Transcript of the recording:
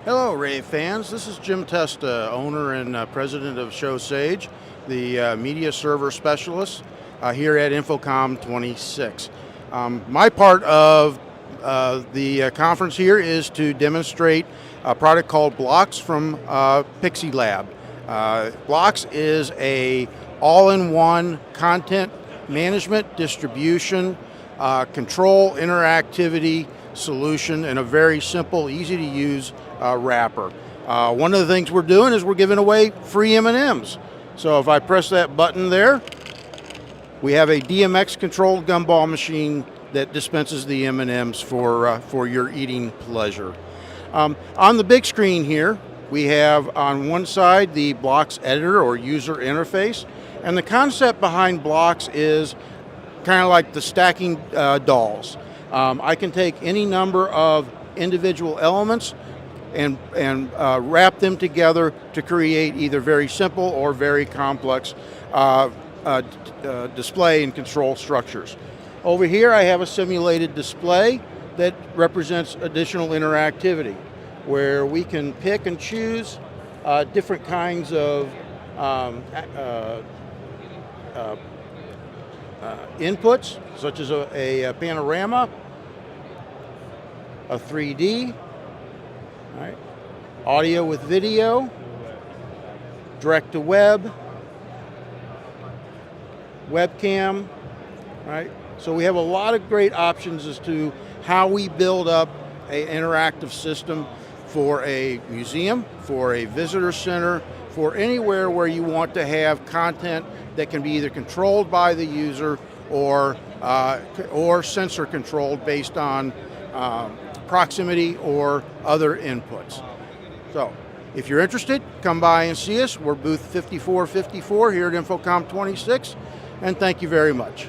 Hello, rAVe fans. This is Jim Testa, owner and president of ShowSage, the media server specialist here at InfoComm 26. My part of the conference here is to demonstrate a product called Blocks from PIXILAB. Blocks is a all-in-one content management, distribution, control, interactivity solution in a very simple, easy to use wrapper. One of the things we're doing is we're giving away free M&Ms. So if I press that button there, we have a DMX controlled gumball machine that dispenses the M&Ms for your eating pleasure. On the big screen here, we have on one side the Blocks editor or user interface, and the concept behind Blocks is kind of like the stacking dolls. I can take any number of individual elements and wrap them together to create either very simple or very complex display and control structures. Over here I have a simulated display that represents additional interactivity, where we can pick and choose different kinds of inputs, such as a panorama, a 3D, right, audio with video, direct to web, webcam, right? So we have a lot of great options as to how we build up an interactive system for a museum, for a visitor center, for anywhere where you want to have content that can be either controlled by the user or sensor controlled based on proximity or other inputs. So if you're interested, come by and see us. We're booth 5454 here at InfoComm 26, and thank you very much.